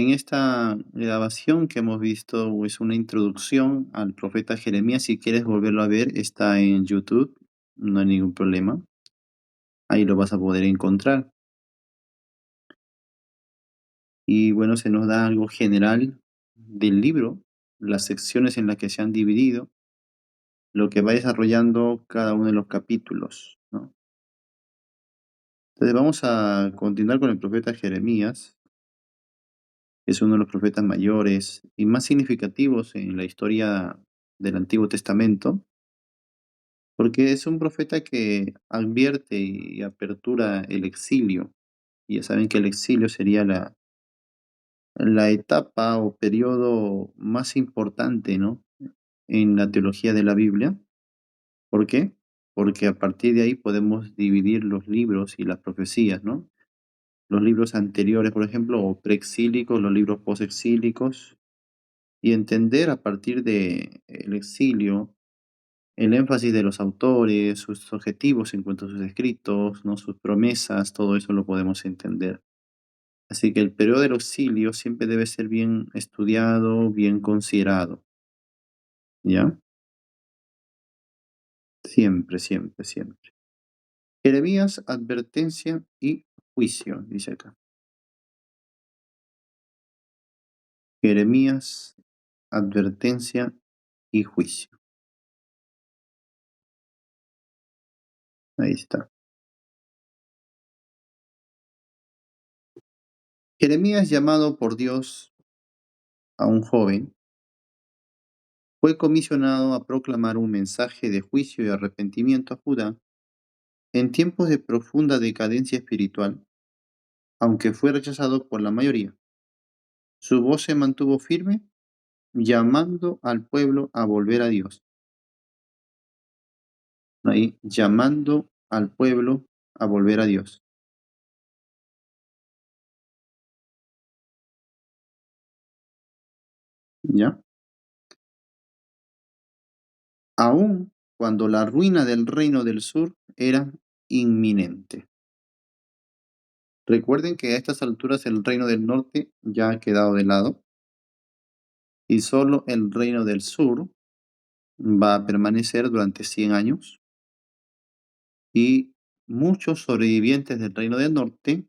En esta grabación que hemos visto es una introducción al profeta Jeremías. Si quieres volverlo a ver, está en YouTube, no hay ningún problema. Ahí lo vas a poder encontrar. Y bueno, se nos da algo general del libro, las secciones en las que se han dividido, lo que va desarrollando cada uno de los capítulos, ¿no? Entonces vamos a continuar con el profeta Jeremías. Es uno de los profetas mayores y más significativos en la historia del Antiguo Testamento, porque es un profeta que advierte y apertura el exilio. Y ya saben que el exilio sería la etapa o periodo más importante, ¿no? En la teología de la Biblia. ¿Por qué? Porque a partir de ahí podemos dividir los libros y las profecías, ¿no? Los libros anteriores, por ejemplo, o preexílicos, los libros posexílicos, y entender a partir de el exilio el énfasis de los autores, sus objetivos en cuanto a sus escritos, ¿no? Sus promesas, todo eso lo podemos entender. Así que el periodo del exilio siempre debe ser bien estudiado, bien considerado, ¿ya? Siempre, siempre, siempre. Jeremías, advertencia y juicio, dice acá. Jeremías, advertencia y juicio. Ahí está. Jeremías, llamado por Dios a un joven, fue comisionado a proclamar un mensaje de juicio y arrepentimiento a Judá en tiempos de profunda decadencia espiritual, aunque fue rechazado por la mayoría. Su voz se mantuvo firme, llamando al pueblo a volver a Dios. Ahí, llamando al pueblo a volver a Dios. ¿Ya? Aún cuando la ruina del reino del sur era inminente. Recuerden que a estas alturas el reino del norte ya ha quedado de lado y solo el reino del sur va a permanecer durante 100 años y muchos sobrevivientes del reino del norte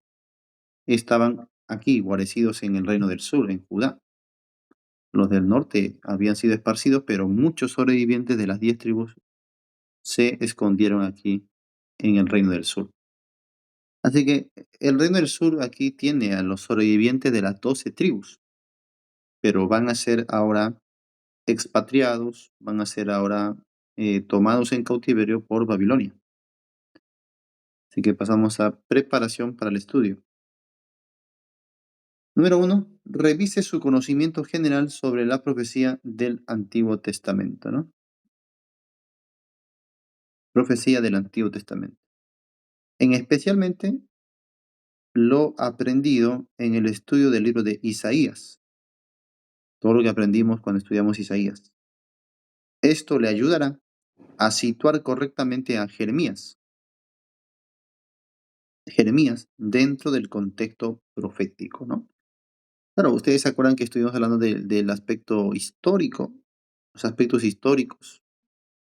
estaban aquí, guarecidos en el reino del sur, en Judá. Los del norte habían sido esparcidos, pero muchos sobrevivientes de las 10 tribus se escondieron aquí en el reino del sur. Así que el reino del sur aquí tiene a los sobrevivientes de las 12 tribus, pero van a ser ahora expatriados, van a ser ahora tomados en cautiverio por Babilonia. Así que pasamos a preparación para el estudio. Número uno, revise su conocimiento general sobre la profecía del Antiguo Testamento, ¿no? Profecía del Antiguo Testamento. En especialmente lo aprendido en el estudio del libro de Isaías, todo lo que aprendimos cuando estudiamos Isaías. Esto le ayudará a situar correctamente a Jeremías dentro del contexto profético, ¿no? Claro, ustedes se acuerdan que estuvimos hablando del aspecto histórico, los aspectos históricos,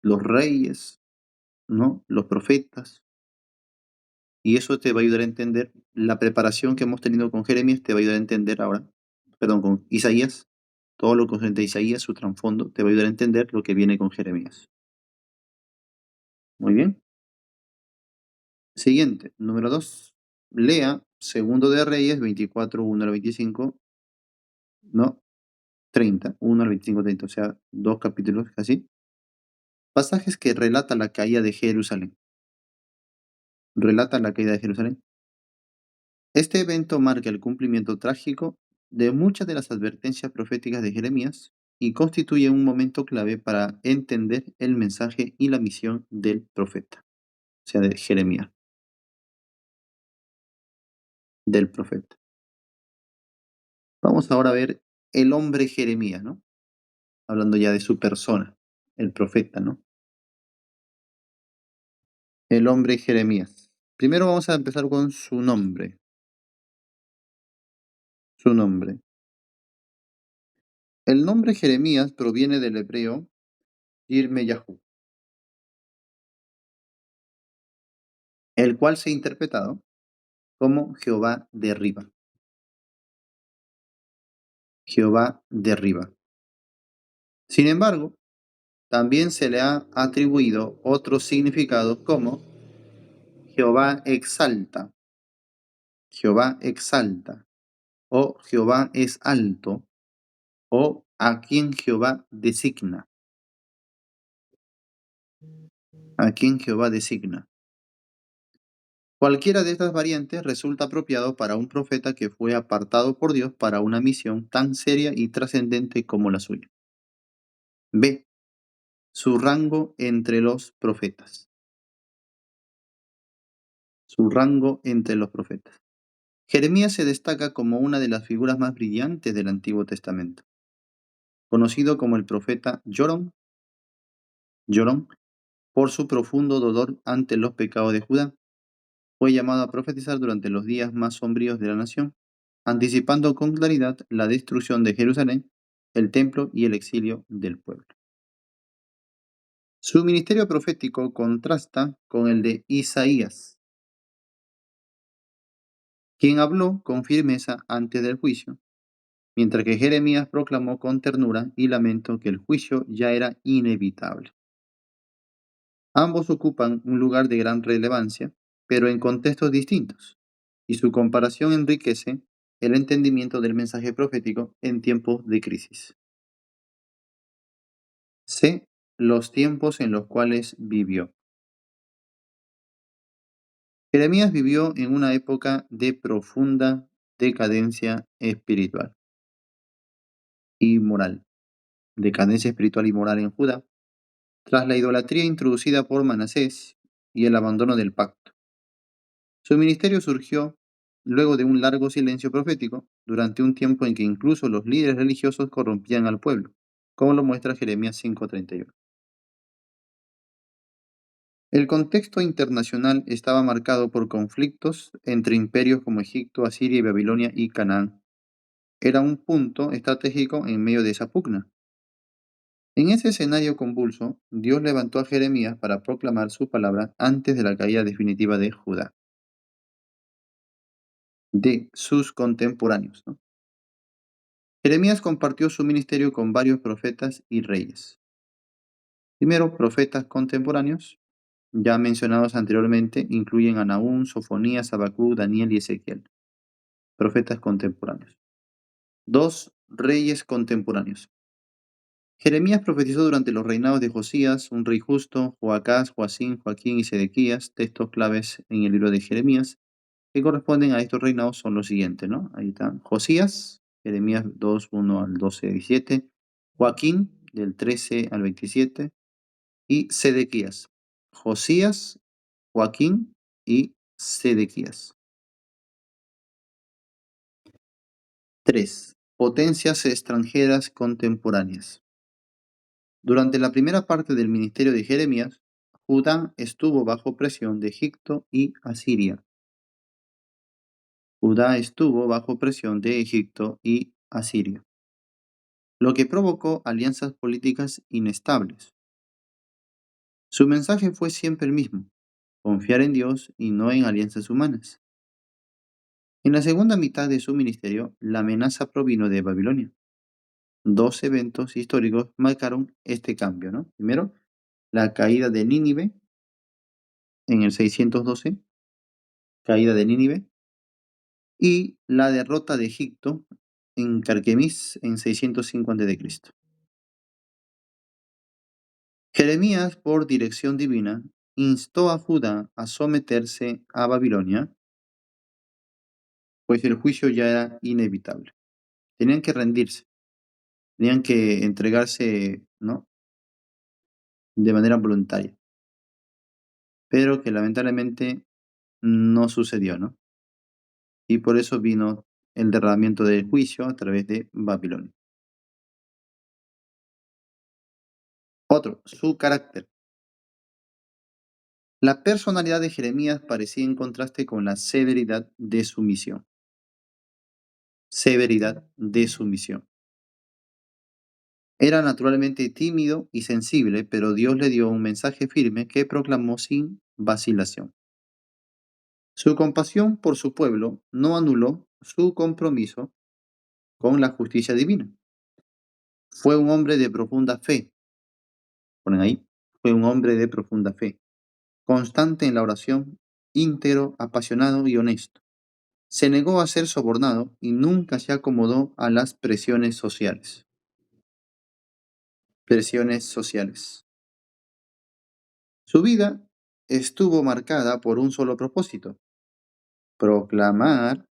los reyes, ¿no? Los profetas, y eso te va a ayudar a entender la preparación que hemos tenido con Jeremías, te va a ayudar a entender ahora, perdón, con Isaías, todo lo que de Isaías, su trasfondo, te va a ayudar a entender lo que viene con Jeremías. Muy bien. Siguiente, número 2. Lea Segundo de Reyes 24, 1 al 25, no, 30, 1 al 25, 30, o sea, dos capítulos casi. Pasajes que relata la caída de Jerusalén. Relata la caída de Jerusalén. Este evento marca el cumplimiento trágico de muchas de las advertencias proféticas de Jeremías y constituye un momento clave para entender el mensaje y la misión del profeta, o sea, de Jeremías, del profeta. Vamos ahora a ver el hombre Jeremías, ¿no? Hablando ya de su persona, el profeta, ¿no? El hombre Jeremías. Primero vamos a empezar con su nombre. Su nombre. El nombre Jeremías proviene del hebreo Yirmeyahu, el cual se ha interpretado como Jehová derriba. Jehová derriba. Sin embargo, también se le ha atribuido otros significados como Jehová exalta, Jehová exalta, o Jehová es alto, o a quien Jehová designa, a quien Jehová designa. Cualquiera de estas variantes resulta apropiado para un profeta que fue apartado por Dios para una misión tan seria y trascendente como la suya. B. Su rango entre los profetas. Su rango entre los profetas. Jeremías se destaca como una de las figuras más brillantes del Antiguo Testamento. Conocido como el profeta Llorón, por su profundo dolor ante los pecados de Judá, fue llamado a profetizar durante los días más sombríos de la nación, anticipando con claridad la destrucción de Jerusalén, el templo y el exilio del pueblo. Su ministerio profético contrasta con el de Isaías, quien habló con firmeza antes del juicio, mientras que Jeremías proclamó con ternura y lamento que el juicio ya era inevitable. Ambos ocupan un lugar de gran relevancia, pero en contextos distintos, y su comparación enriquece el entendimiento del mensaje profético en tiempos de crisis. C. Los tiempos en los cuales vivió. Jeremías vivió en una época de profunda decadencia espiritual y moral. Decadencia espiritual y moral en Judá, tras la idolatría introducida por Manasés y el abandono del pacto. Su ministerio surgió luego de un largo silencio profético, durante un tiempo en que incluso los líderes religiosos corrompían al pueblo, como lo muestra Jeremías 5:31. El contexto internacional estaba marcado por conflictos entre imperios como Egipto, Asiria y Babilonia y Canaán. Era un punto estratégico en medio de esa pugna. En ese escenario convulso, Dios levantó a Jeremías para proclamar su palabra antes de la caída definitiva de Judá, de sus contemporáneos, ¿no? Jeremías compartió su ministerio con varios profetas y reyes. Primero, profetas contemporáneos, ya mencionados anteriormente, incluyen a Nahum, Sofonías, Habacuc, Daniel y Ezequiel. Profetas contemporáneos. Dos, reyes contemporáneos. Jeremías profetizó durante los reinados de Josías, un rey justo, Joacás, Joacín, Joaquín y Sedequías. Textos claves en el libro de Jeremías que corresponden a estos reinados son los siguientes, ¿no? Ahí están. Josías, Jeremías 2, 1 al 12, 17. Joaquín, del 13 al 27. Y Sedequías. Josías, Joaquín y Sedequías. 3. Potencias extranjeras contemporáneas. Durante la primera parte del ministerio de Jeremías, Judá estuvo bajo presión de Egipto y Asiria. Judá estuvo bajo presión de Egipto y Asiria, lo que provocó alianzas políticas inestables. Su mensaje fue siempre el mismo: confiar en Dios y no en alianzas humanas. En la segunda mitad de su ministerio, la amenaza provino de Babilonia. Dos eventos históricos marcaron este cambio, ¿no? Primero, la caída de Nínive en el 612, caída de Nínive, y la derrota de Egipto en Carquemis en 605 a.C. Jeremías, por dirección divina, instó a Judá a someterse a Babilonia, pues el juicio ya era inevitable. Tenían que rendirse, tenían que entregarse, ¿no?, de manera voluntaria, pero que lamentablemente no sucedió, ¿no? Y por eso vino el derramamiento del juicio a través de Babilonia. Otro, su carácter. La personalidad de Jeremías parecía en contraste con la severidad de su misión. Severidad de su misión. Era naturalmente tímido y sensible, pero Dios le dio un mensaje firme que proclamó sin vacilación. Su compasión por su pueblo no anuló su compromiso con la justicia divina. Fue un hombre de profunda fe, ponen ahí, fue un hombre de profunda fe, constante en la oración, íntegro, apasionado y honesto. Se negó a ser sobornado y nunca se acomodó a las presiones sociales. Presiones sociales. Su vida estuvo marcada por un solo propósito: proclamar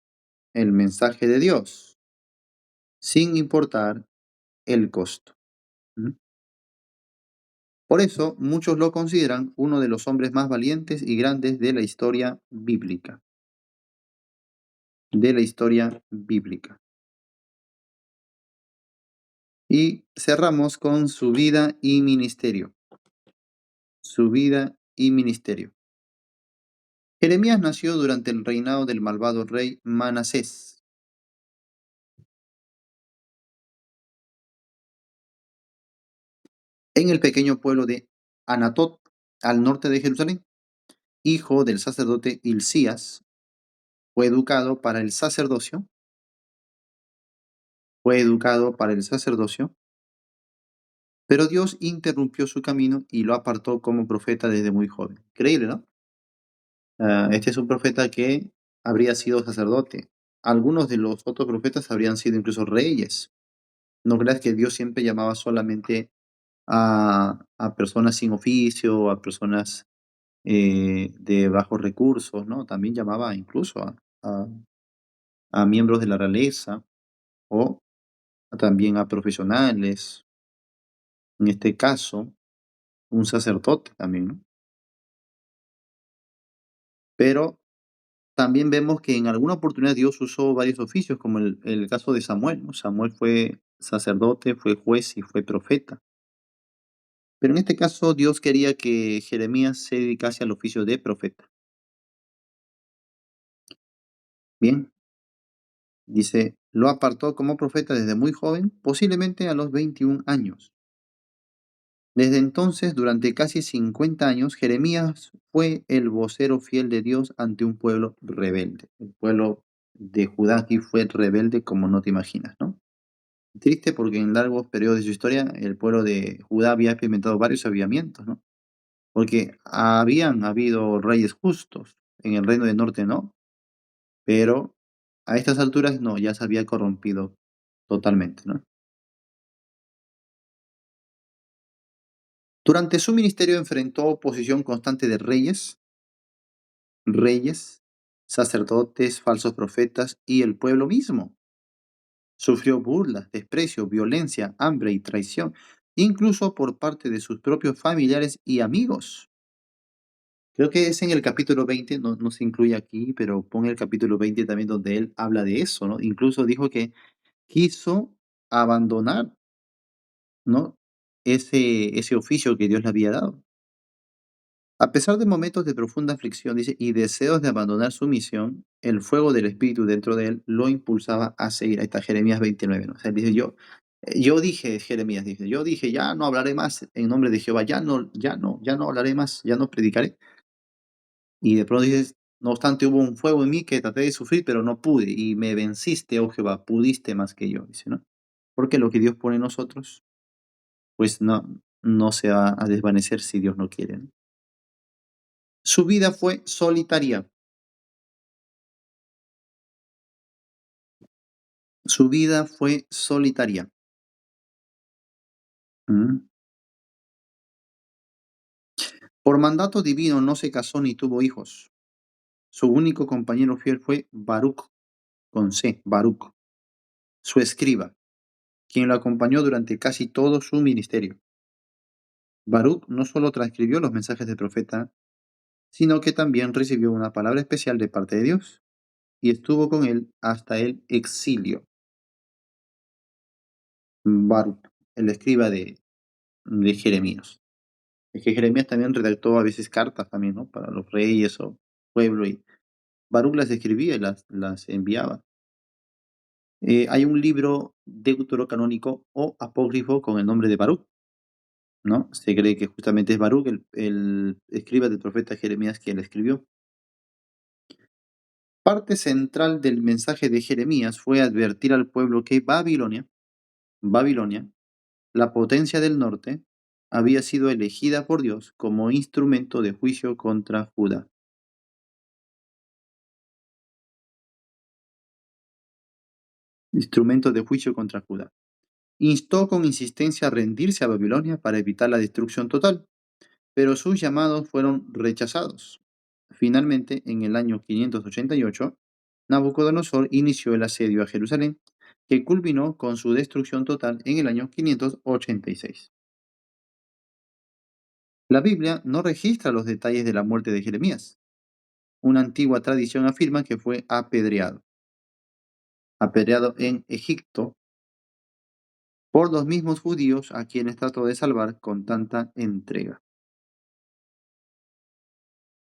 el mensaje de Dios, sin importar el costo. ¿Mm? Por eso, muchos lo consideran uno de los hombres más valientes y grandes de la historia bíblica. De la historia bíblica. Y cerramos con su vida y ministerio. Su vida y ministerio. Jeremías nació durante el reinado del malvado rey Manasés. En el pequeño pueblo de Anatot, al norte de Jerusalén. Hijo del sacerdote Hilcías, fue educado para el sacerdocio, fue educado para el sacerdocio, pero Dios interrumpió su camino y lo apartó como profeta desde muy joven. Increíble, ¿no? Este es un profeta que habría sido sacerdote. Algunos de los otros profetas habrían sido incluso reyes. No creas que Dios siempre llamaba solamente a personas sin oficio, a personas de bajos recursos, ¿no? También llamaba incluso a miembros de la realeza o también a profesionales, en este caso, un sacerdote también, ¿no? Pero también vemos que en alguna oportunidad Dios usó varios oficios, como el caso de Samuel, ¿no? Samuel fue sacerdote, fue juez y fue profeta. Pero en este caso Dios quería que Jeremías se dedicase al oficio de profeta. Bien, dice, lo apartó como profeta desde muy joven, posiblemente a los 21 años. Desde entonces, durante casi 50 años, Jeremías fue el vocero fiel de Dios ante un pueblo rebelde. El pueblo de Judá aquí fue rebelde como no te imaginas, ¿no? Triste porque en largos periodos de su historia el pueblo de Judá había experimentado varios avivamientos, ¿no? Porque habían habido reyes justos, en el reino del norte no, pero a estas alturas no, ya se había corrompido totalmente, ¿no? Durante su ministerio enfrentó oposición constante de reyes, sacerdotes, falsos profetas y el pueblo mismo. Sufrió burlas, desprecio, violencia, hambre y traición, incluso por parte de sus propios familiares y amigos. Creo que es en el capítulo 20, no se incluye aquí, pero pone el capítulo 20 también donde él habla de eso, ¿no? Incluso dijo que quiso abandonar, ¿no? Ese oficio que Dios le había dado. A pesar de momentos de profunda aflicción, dice, y deseos de abandonar su misión, el fuego del Espíritu dentro de él lo impulsaba a seguir. Ahí está Jeremías 29, ¿no? O sea, él dice, yo dije, Jeremías dice, yo dije, ya no hablaré más en nombre de Jehová, ya no hablaré más, ya no predicaré. Y de pronto dices, no obstante, hubo un fuego en mí que traté de sufrir, pero no pude, y me venciste, oh Jehová, pudiste más que yo, dice, ¿no? Porque lo que Dios pone en nosotros, pues no se va a desvanecer si Dios no quiere, ¿no? Su vida fue solitaria. Su vida fue solitaria. Mm. Por mandato divino no se casó ni tuvo hijos. Su único compañero fiel fue Baruch, con C, Baruch, su escriba, quien lo acompañó durante casi todo su ministerio. Baruch no solo transcribió los mensajes del profeta, sino que también recibió una palabra especial de parte de Dios y estuvo con él hasta el exilio. Baruch, el escriba de Jeremías. Es que Jeremías también redactó a veces cartas también, ¿no? Para los reyes o pueblo y Baruch las escribía y las enviaba. Hay un libro deuterocanónico o apócrifo con el nombre de Baruch, ¿no? Se cree que justamente es Baruch, el escriba del profeta Jeremías, quien la escribió. Parte central del mensaje de Jeremías fue advertir al pueblo que Babilonia, la potencia del norte, había sido elegida por Dios como instrumento de juicio contra Judá. Instrumento de juicio contra Judá. Instó con insistencia a rendirse a Babilonia para evitar la destrucción total, pero sus llamados fueron rechazados. Finalmente, en el año 588, Nabucodonosor inició el asedio a Jerusalén, que culminó con su destrucción total en el año 586. La Biblia no registra los detalles de la muerte de Jeremías. Una antigua tradición afirma que fue apedreado en Egipto por los mismos judíos a quienes trató de salvar con tanta entrega.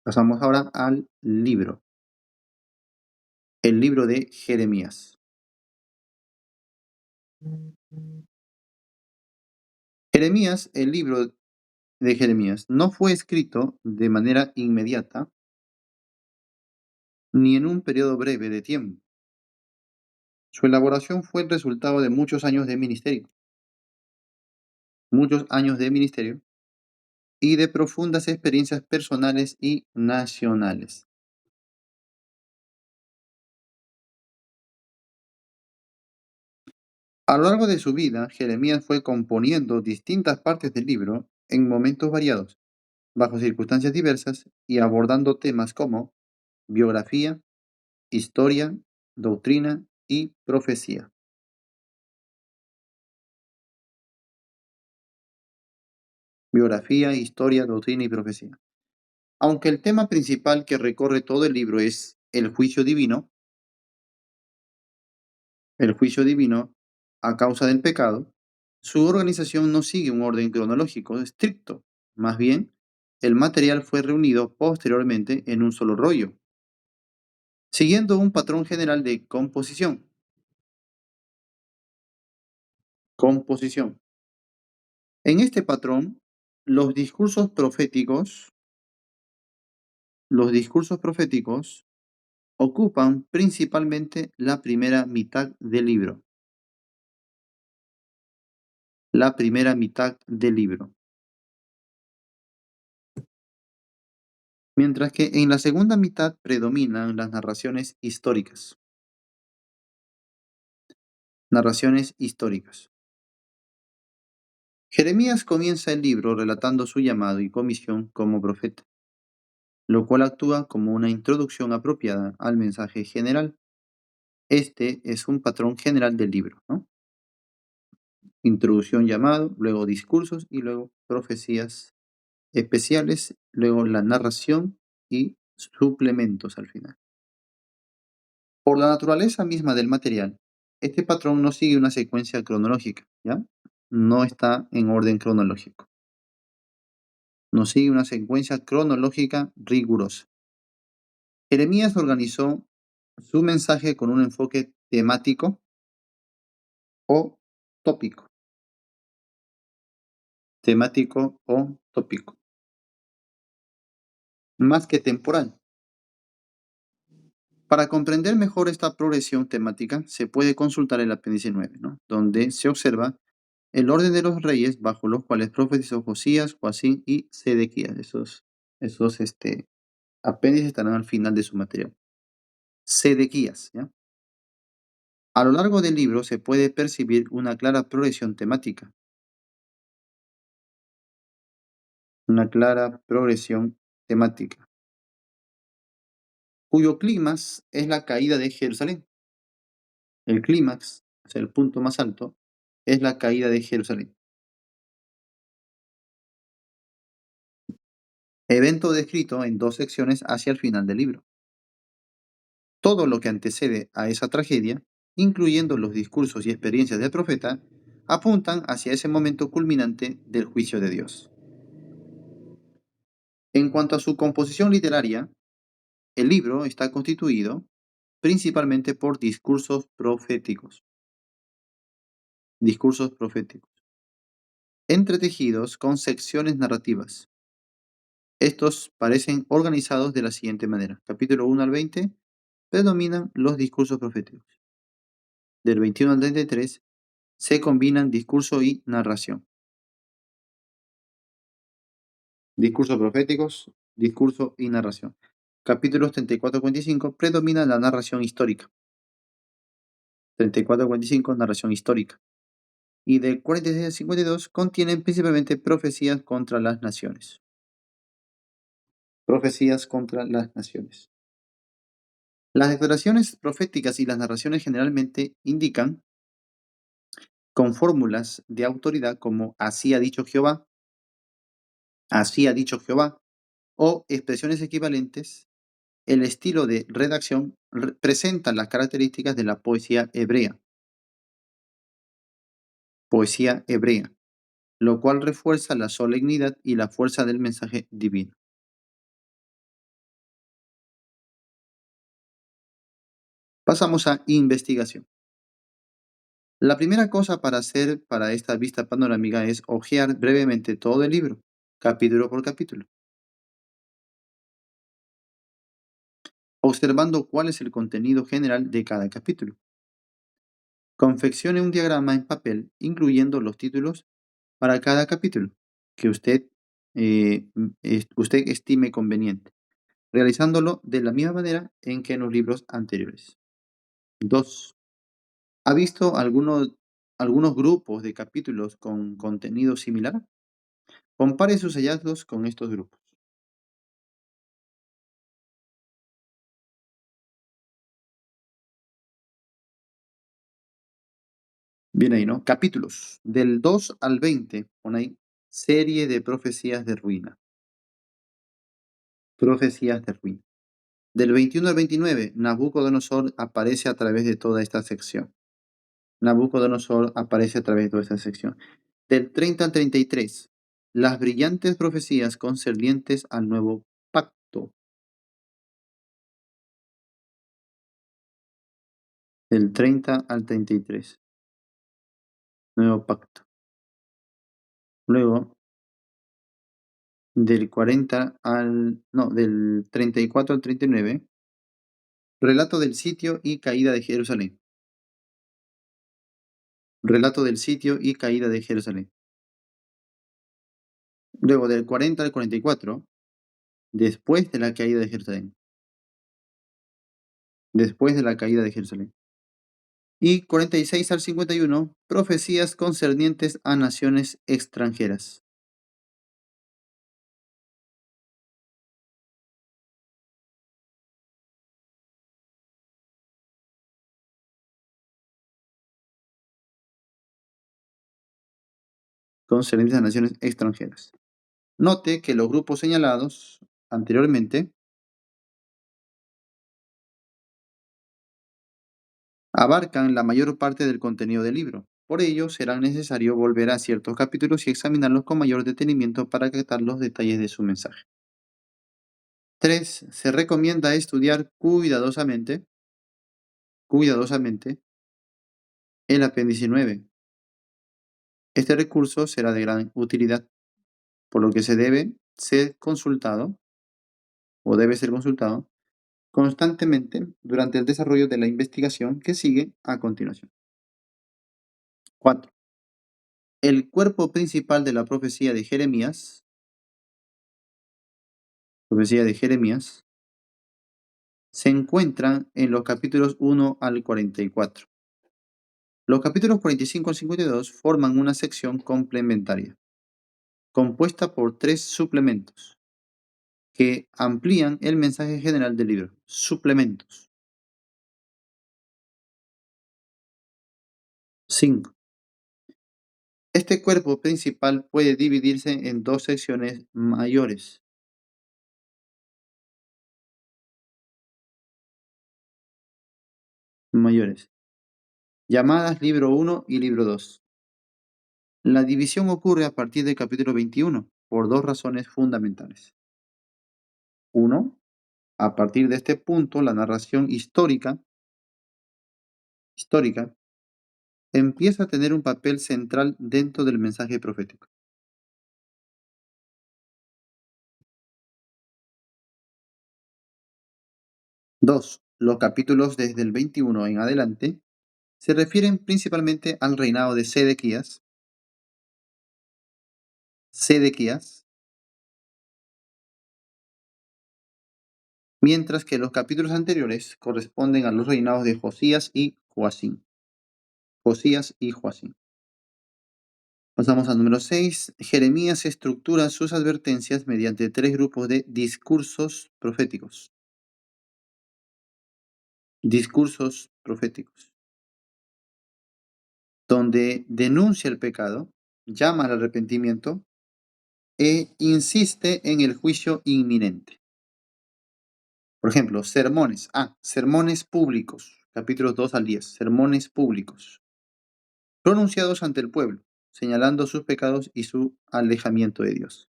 Pasamos ahora al libro, el libro de Jeremías. Jeremías, el libro de Jeremías, no fue escrito de manera inmediata ni en un periodo breve de tiempo. Su elaboración fue el resultado de muchos años de ministerio y de profundas experiencias personales y nacionales. A lo largo de su vida, Jeremías fue componiendo distintas partes del libro en momentos variados, bajo circunstancias diversas y abordando temas como biografía, historia, doctrina y profecía. Biografía, historia, doctrina y profecía. Aunque el tema principal que recorre todo el libro es el juicio divino a causa del pecado, su organización no sigue un orden cronológico estricto. Más bien, el material fue reunido posteriormente en un solo rollo, siguiendo un patrón general de composición. Composición. En este patrón, los discursos proféticos, los discursos proféticos ocupan principalmente la primera mitad del libro. La primera mitad del libro. Mientras que en la segunda mitad predominan las narraciones históricas. Narraciones históricas. Jeremías comienza el libro relatando su llamado y comisión como profeta, lo cual actúa como una introducción apropiada al mensaje general. Este es un patrón general del libro, ¿no? Introducción, llamado, luego discursos y luego profecías especiales, luego la narración y suplementos al final. Por la naturaleza misma del material, este patrón no sigue una secuencia cronológica, ¿ya? No está en orden cronológico. No sigue una secuencia cronológica rigurosa. Jeremías organizó su mensaje con un enfoque temático o tópico. Temático o tópico. Más que temporal. Para comprender mejor esta progresión temática, se puede consultar el apéndice 9, ¿no? Donde se observa el orden de los reyes bajo los cuales profetizó Josías, Joacín y Sedequías. Esos apéndices estarán al final de su material. Sedequías, ¿ya? A lo largo del libro se puede percibir una clara progresión temática. Una clara progresión temática, cuyo clímax es la caída de Jerusalén. El clímax, o sea, el punto más alto, es la caída de Jerusalén. Evento descrito en dos secciones hacia el final del libro. Todo lo que antecede a esa tragedia, incluyendo los discursos y experiencias del profeta, apuntan hacia ese momento culminante del juicio de Dios. En cuanto a su composición literaria, el libro está constituido principalmente por discursos proféticos. discursos proféticos, entretejidos con secciones narrativas. Estos parecen organizados de la siguiente manera. Capítulo 1 al 20 predominan los discursos proféticos. Del 21 al 33 se combinan discurso y narración. Discursos proféticos, discurso y narración. Capítulos 34 al 45 predomina la narración histórica. 34 al 45, narración histórica. Y del 46 al 52 contienen principalmente profecías contra las naciones. Profecías contra las naciones. Las declaraciones proféticas y las narraciones generalmente indican con fórmulas de autoridad como así ha dicho Jehová, o expresiones equivalentes. El estilo de redacción presenta las características de la poesía hebrea, lo cual refuerza la solemnidad y la fuerza del mensaje divino. Pasamos a investigación. La primera cosa para hacer para esta vista panorámica es hojear brevemente todo el libro, capítulo por capítulo, observando cuál es el contenido general de cada capítulo. Confeccione un diagrama en papel incluyendo los títulos para cada capítulo que usted estime conveniente, realizándolo de la misma manera en que en los libros anteriores. 2. ¿Ha visto algunos grupos de capítulos con contenido similar? Compare sus hallazgos con estos grupos. Bien ahí, ¿no? Capítulos. Del 2 al 20, pon ahí, serie de profecías de ruina. Profecías de ruina. Del 21 al 29, Nabucodonosor aparece a través de toda esta sección. Nabucodonosor aparece a través de toda esta sección. Del 30 al 33, las brillantes profecías concernientes al nuevo pacto. Del 30 al 33, nuevo pacto. Luego, del 34 al 39, relato del sitio y caída de Jerusalén. Relato del sitio y caída de Jerusalén. Luego, del 40 al 44, después de la caída de Jerusalén. Después de la caída de Jerusalén. Y 46 al 51, profecías concernientes a naciones extranjeras. Concernientes a naciones extranjeras. Note que los grupos señalados anteriormente abarcan la mayor parte del contenido del libro. Por ello, será necesario volver a ciertos capítulos y examinarlos con mayor detenimiento para captar los detalles de su mensaje. 3. Se recomienda estudiar cuidadosamente el apéndice 9. Este recurso será de gran utilidad, por lo que debe ser consultado constantemente durante el desarrollo de la investigación que sigue a continuación. 4. El cuerpo principal de la profecía de Jeremías, se encuentra en los capítulos 1 al 44. Los capítulos 45 al 52 forman una sección complementaria, compuesta por 3 suplementos, que amplían el mensaje general del libro. Suplementos. 5. Este cuerpo principal puede dividirse en dos secciones mayores, llamadas libro 1 y libro 2. La división ocurre a partir del capítulo 21 por dos razones fundamentales. Uno, a partir de este punto, la narración histórica empieza a tener un papel central dentro del mensaje profético. 2. Los capítulos desde el 21 en adelante se refieren principalmente al reinado de Sedequías, mientras que los capítulos anteriores corresponden a los reinados de Josías y Joacín. Josías y Joacín. Pasamos al número 6. Jeremías estructura sus advertencias mediante tres grupos de discursos proféticos. Discursos proféticos, donde denuncia el pecado, llama al arrepentimiento e insiste en el juicio inminente. Por ejemplo, sermones. Sermones públicos. Capítulos 2 al 10. Sermones públicos. Pronunciados ante el pueblo, señalando sus pecados y su alejamiento de Dios.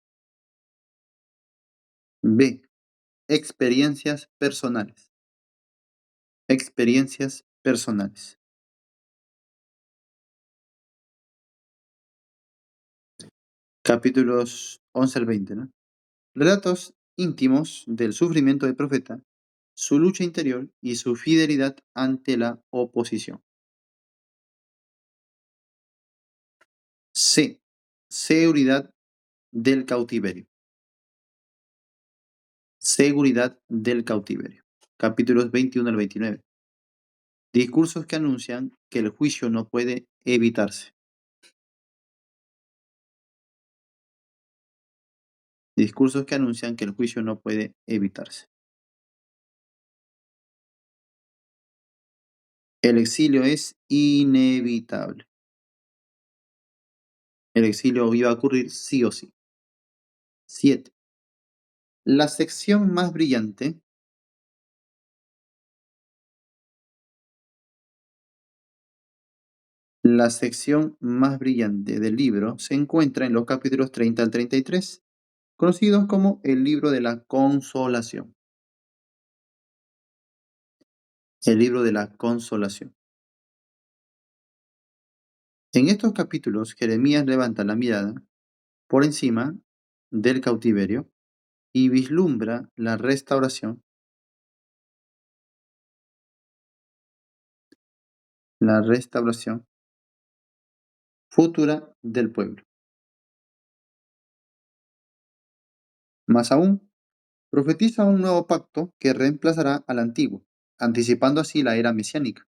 B. Experiencias personales. Experiencias personales. Capítulos 11 al 20, ¿no? Relatos íntimos del sufrimiento del profeta, su lucha interior y su fidelidad ante la oposición. C. Seguridad del cautiverio. Seguridad del cautiverio. Capítulos 21 al 29. Discursos que anuncian que el juicio no puede evitarse. Discursos que anuncian que el juicio no puede evitarse. El exilio es inevitable. El exilio iba a ocurrir sí o sí. 7. La sección más brillante. La sección más brillante del libro se encuentra en los capítulos 30 al 33, conocidos como el libro de la consolación. El libro de la consolación. En estos capítulos, Jeremías levanta la mirada por encima del cautiverio y vislumbra la restauración futura del pueblo. Más aún, profetiza un nuevo pacto que reemplazará al antiguo, anticipando así la era mesiánica.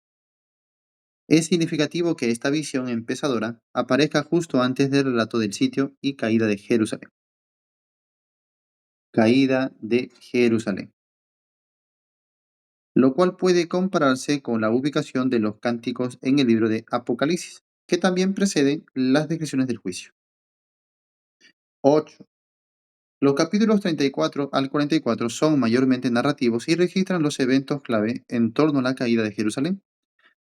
Es significativo que esta visión empezadora aparezca justo antes del relato del sitio y caída de Jerusalén. Caída de Jerusalén. Lo cual puede compararse con la ubicación de los cánticos en el libro de Apocalipsis, que también preceden las descripciones del juicio. 8. Los capítulos 34 al 44 son mayormente narrativos y registran los eventos clave en torno a la caída de Jerusalén,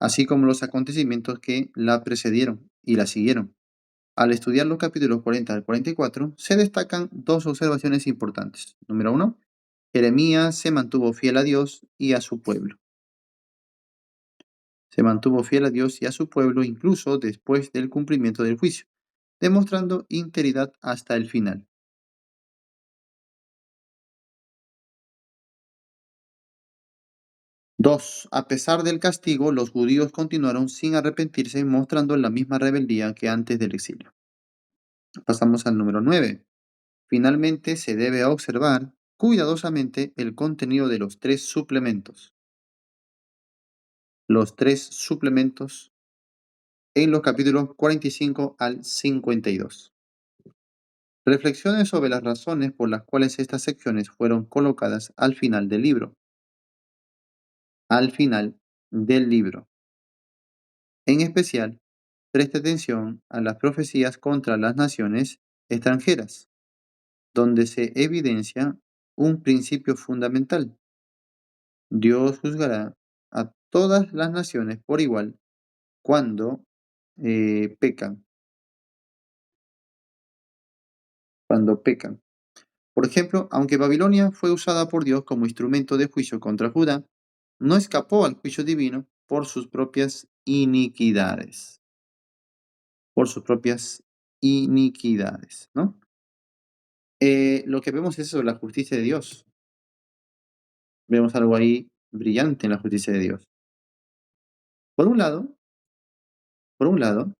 así como los acontecimientos que la precedieron y la siguieron. Al estudiar los capítulos 40 al 44, se destacan dos observaciones importantes. Número 1. Jeremías se mantuvo fiel a Dios y a su pueblo. Se mantuvo fiel a Dios y a su pueblo incluso después del cumplimiento del juicio, demostrando integridad hasta el final. 2. A pesar del castigo, los judíos continuaron sin arrepentirse, mostrando la misma rebeldía que antes del exilio. Pasamos al número 9. Finalmente, se debe observar cuidadosamente el contenido de los tres suplementos. Los tres suplementos en los capítulos 45 al 52. Reflexiones sobre las razones por las cuales estas secciones fueron colocadas al final del libro. Al final del libro. En especial, preste atención a las profecías contra las naciones extranjeras, donde se evidencia un principio fundamental. Dios juzgará a todas las naciones por igual cuando pecan, cuando pecan. Por ejemplo, aunque Babilonia fue usada por Dios como instrumento de juicio contra Judá, no escapó al juicio divino por sus propias iniquidades. por sus propias iniquidades, ¿no? Lo que vemos es sobre la justicia de Dios. Vemos algo ahí brillante en la justicia de Dios. Por un lado, por un lado,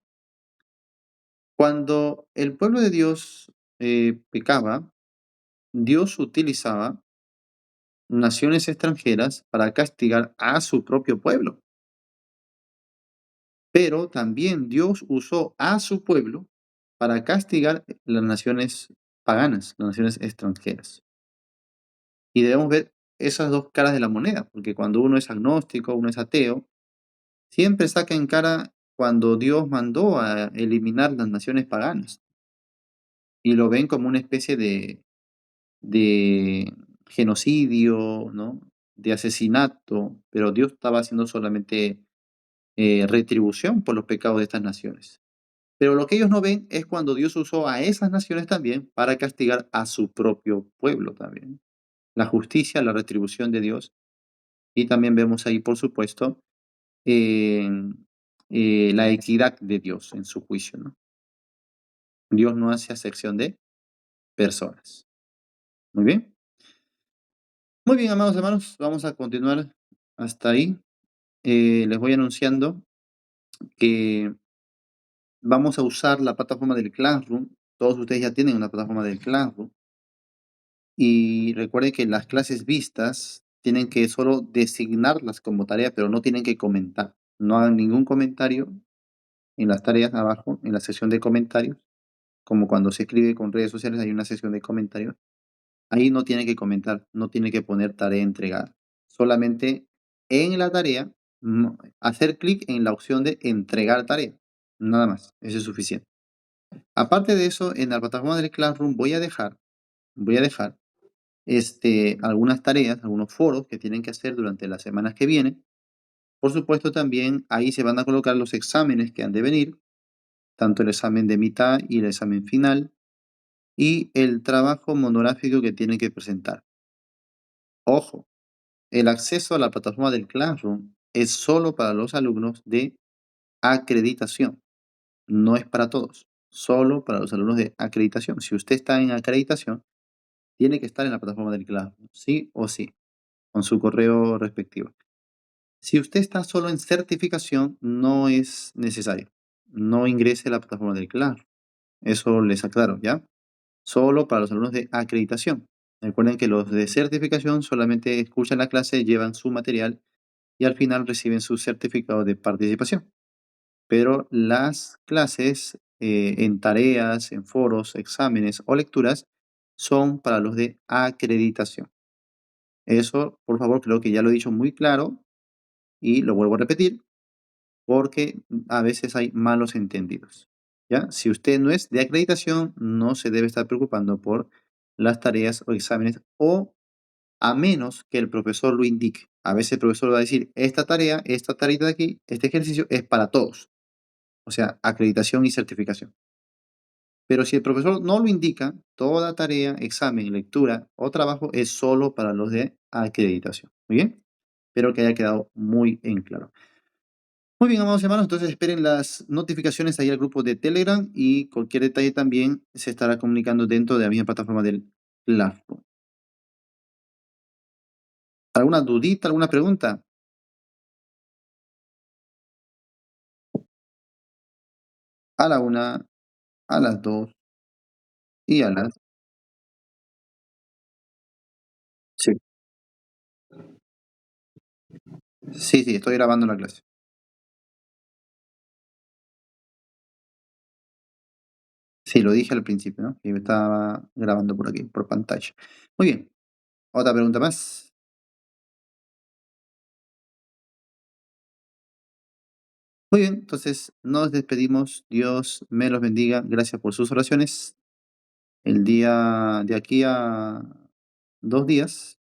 cuando el pueblo de Dios pecaba, Dios utilizaba naciones extranjeras para castigar a su propio pueblo. Pero también Dios usó a su pueblo para castigar las naciones paganas, las naciones extranjeras. Y debemos ver esas dos caras de la moneda, porque cuando uno es agnóstico, uno es ateo, siempre saca en cara cuando Dios mandó a eliminar las naciones paganas y lo ven como una especie de genocidio, ¿no? De asesinato, pero Dios estaba haciendo solamente retribución por los pecados de estas naciones. Pero lo que ellos no ven es cuando Dios usó a esas naciones también para castigar a su propio pueblo también. La justicia, la retribución de Dios. Y también vemos ahí, por supuesto, eh, la equidad de Dios en su juicio, ¿no? Dios no hace acepción de personas. Muy bien. Muy bien, amados hermanos, vamos a continuar hasta ahí. Les voy anunciando que vamos a usar la plataforma del Classroom. Todos ustedes ya tienen una plataforma del Classroom. Y recuerden que las clases vistas tienen que solo designarlas como tarea, pero no tienen que comentar. No hagan ningún comentario en las tareas abajo, en la sección de comentarios, como cuando se escribe con redes sociales hay una sección de comentarios. Ahí no tiene que comentar, no tiene que poner tarea entregada. Solamente en la tarea, hacer clic en la opción de entregar tarea. Nada más, eso es suficiente. Aparte de eso, en la plataforma del Classroom voy a dejar algunas tareas, algunos foros que tienen que hacer durante las semanas que vienen. Por supuesto, también ahí se van a colocar los exámenes que han de venir, tanto el examen de mitad y el examen final, y el trabajo monográfico que tienen que presentar. Ojo, el acceso a la plataforma del Classroom es solo para los alumnos de acreditación, no es para todos, solo para los alumnos de acreditación. Si usted está en acreditación, tiene que estar en la plataforma del Classroom, sí o sí, con su correo respectivo. Si usted está solo en certificación, no es necesario. No ingrese a la plataforma del Classroom. Eso les aclaro, ¿ya? Solo para los alumnos de acreditación. Recuerden que los de certificación solamente escuchan la clase, llevan su material y al final reciben su certificado de participación. Pero las clases en tareas, en foros, exámenes o lecturas son para los de acreditación. Eso, por favor, creo que ya lo he dicho muy claro y lo vuelvo a repetir porque a veces hay malos entendidos. ¿Ya? Si usted no es de acreditación, no se debe estar preocupando por las tareas o exámenes o a menos que el profesor lo indique. A veces el profesor va a decir, esta tarea de aquí, este ejercicio es para todos. O sea, acreditación y certificación. Pero si el profesor no lo indica, toda tarea, examen, lectura o trabajo es solo para los de acreditación. Muy bien. Espero que haya quedado muy en claro. Muy bien, amados hermanos, entonces esperen las notificaciones ahí al grupo de Telegram y cualquier detalle también se estará comunicando dentro de la misma plataforma del Classroom. ¿Alguna dudita, alguna pregunta? A la una, a las dos y a las... Sí, sí, sí, estoy grabando la clase. Sí, lo dije al principio, ¿no? Que me estaba grabando por aquí, por pantalla. Muy bien, otra pregunta más. Muy bien, entonces nos despedimos. Dios me los bendiga. Gracias por sus oraciones. El día de aquí a 2 días